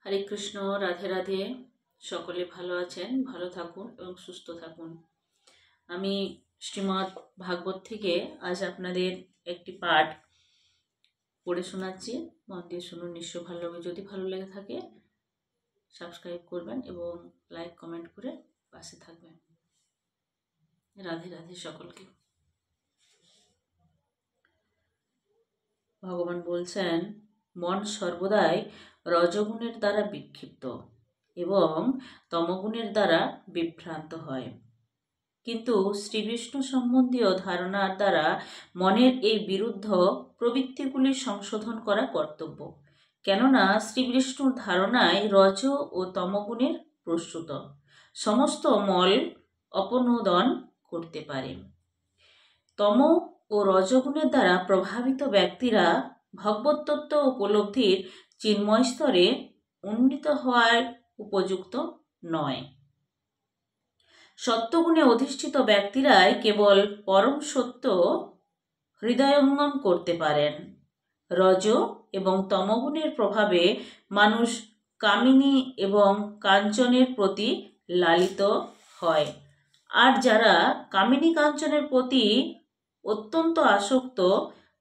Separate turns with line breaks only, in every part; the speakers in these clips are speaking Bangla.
হরে কৃষ্ণ, রাধে রাধে। সকলে ভালো আছেন, ভালো থাকুন এবং সুস্থ থাকুন। আমি শ্রীমদ্ ভাগবত থেকে আজ আপনাদের একটি পাঠ পড়ে শোনাচ্ছি। মন দিয়ে শুনুন, নিশ্চয় ভালো লাগবে। যদি ভালো লেগে থাকে সাবস্ক্রাইব করবেন এবং লাইক কমেন্ট করে পাশে থাকবেন। রাধে রাধে সকলকে। ভগবান বলছেন, মন সর্বদাই রজগুণের দ্বারা বিক্ষিপ্ত এবং তমগুণের দ্বারা বিভ্রান্ত হয়, কিন্তু শ্রীবিষ্ণু সম্বন্ধীয় ধারণার দ্বারা মনের এই বিরুদ্ধ প্রবৃত্তিগুলি সংশোধন করা কর্তব্য। কেননা শ্রীবিষ্ণুর ধারণায় রজ ও তমগুণের প্রস্তুত সমস্ত মল অপনোদন করতে পারে। তম ও রজগুণের দ্বারা প্রভাবিত ব্যক্তিরা ভগবতত্ত্ব উপলব্ধির চিন্ময় স্তরে উন্নীত হওয়ার উপযুক্ত নয়। সত্যগুণে অধিষ্ঠিত ব্যক্তিরাই কেবল পরম সত্য হৃদয়ঙ্গম করতে পারেন। রজ এবং তমগুণের প্রভাবে মানুষ কামিনী এবং কাঞ্চনের প্রতি লালিত হয়, আর যারা কামিনী কাঞ্চনের প্রতি অত্যন্ত আসক্ত,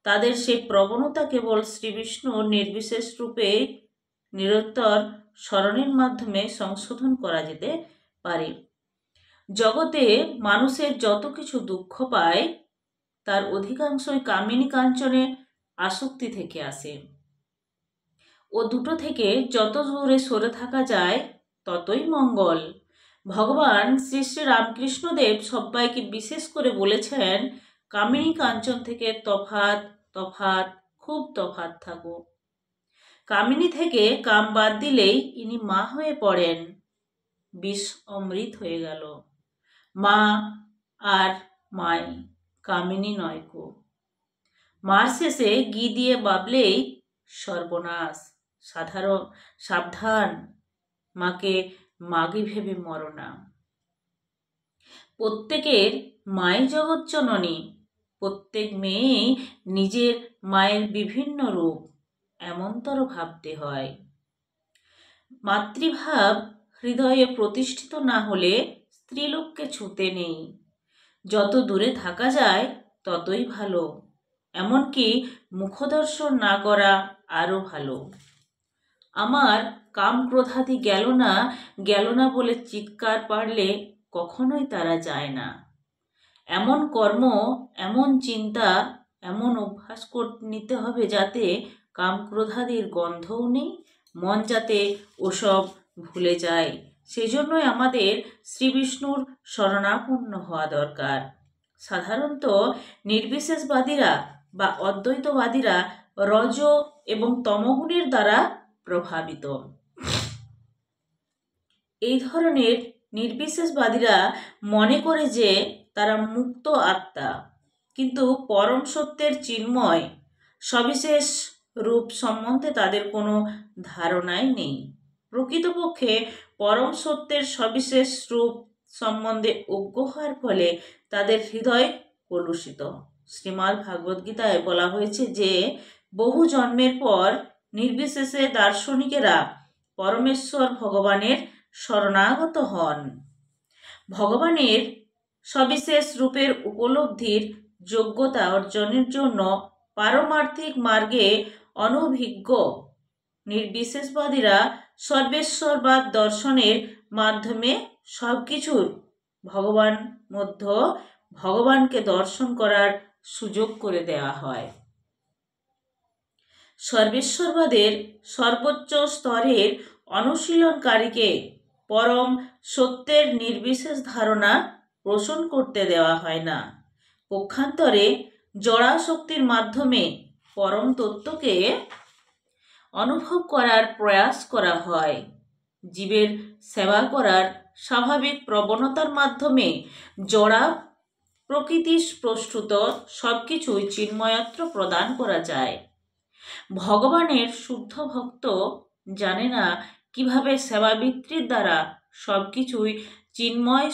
তাদের সেই প্রবণতা কেবল শ্রীবিষ্ণুর নির্বিশেষ রূপে নিরন্তর স্মরণের মাধ্যমে সংশোধন করা যেতে পারে। জগতে মানুষের যত কিছু দুঃখ পায় তার অধিকাংশই কামিনী কাঞ্চনে আসক্তি থেকে আসে, ও দুটো থেকে যত দূরে সরে থাকা যায় ততই মঙ্গল। ভগবান শ্রী শ্রী রামকৃষ্ণদেব সবাইকে বিশেষ করে বলেছেন, কামিনী কাঞ্চন থেকে তফাৎ তফাৎ, খুব তফাৎ থাকো। কামিনী থেকে কাম বাদ দিলেই ইনি মা হয়ে পড়েন। বিষ অমৃত হয়ে গেল। মা আর মাই, কামিনী নয় কো। মার শেষে ঘি দিয়ে বাবলেই সর্বনাশ। সাবধান, মাকে মাগি ভেবে মরো না। প্রত্যেকের মাই জগৎ জননী, প্রত্যেক মেয়েই নিজের মায়ের বিভিন্ন রূপ, এমনতর ভাবতে হয়। মাতৃভাব হৃদয়ে প্রতিষ্ঠিত না হলে স্ত্রীলোককে ছুতে নেই। যত দূরে থাকা যায় ততই ভালো, এমনকি মুখদর্শন না করা আরো ভালো। আমার কাম ক্রোধাদি গেল না বলে চিৎকার পারলে কখনোই তারা যায় না। এমন কর্ম, এমন চিন্তা, এমন অভ্যাস নিতে হবে যাতে কাম ক্রোধাদির গন্ধও নেই, মন যাতে ওসব ভুলে যায়। সেজন্যই আমাদের শ্রীবিষ্ণুর শরণাপন্ন হওয়া দরকার। সাধারণত নির্বিশেষবাদীরা বা অদ্বৈতবাদীরা রজ এবং তমগুণের দ্বারা প্রভাবিত। এই ধরনের নির্বিশেষবাদীরা মনে করে যে তারা মুক্ত আত্মা, কিন্তু পরম সত্যের চিন্ময় সবিশেষ রূপ সম্বন্ধে তাদের কোনো ধারণাই নেই। প্রকৃতপক্ষে পরম সত্যের সবিশেষ রূপ সম্বন্ধে অজ্ঞ হওয়ার ফলে তাদের হৃদয় কলুষিত। শ্রীমদ্ ভাগবত গীতায় বলা হয়েছে যে বহু জন্মের পর নির্বিশেষে দার্শনিকেরা পরমেশ্বর ভগবানের শরণাগত হন। ভগবানের সবিশেষ রূপের উপলব্ধির যোগ্যতা অর্জনের জন্য পারমার্থিক মার্গে অনভিজ্ঞ নির্বিশেষবাদীরা সর্বেশ্বরবাদ দর্শনের মাধ্যমে সবকিছুর ভগবানকে দর্শন করার সুযোগ করে দেওয়া হয়। সর্বেশ্বরবাদের সর্বোচ্চ স্তরের অনুশীলনকারীকে পরম সত্যের নির্বিশেষ ধারণা পোষণ করতে দেওয়া হয় না। পক্ষান্তরে জড়া শক্তির মাধ্যমে পরম তত্ত্বকে অনুভব করার প্রয়াস করা হয়। জীবের সেবা করার স্বাভাবিক প্রবণতার মাধ্যমে জড়া প্রকৃতি প্রস্তুত সবকিছুই চিন্ময়ত্র প্রদান করা যায়। ভগবানের শুদ্ধ ভক্ত জানে না কিভাবে সেবাবৃত্তির দ্বারা সবকিছুই চিন্ময়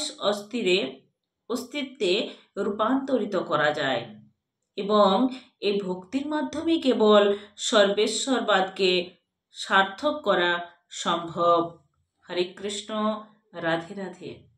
অস্তিত্বে রূপান্তরিত করা যায়, এবং এই ভক্তির মাধ্যমেই কেবল সর্বেশ্বরবাদকে সার্থক করা সম্ভব। হরে কৃষ্ণ, রাধে রাধে।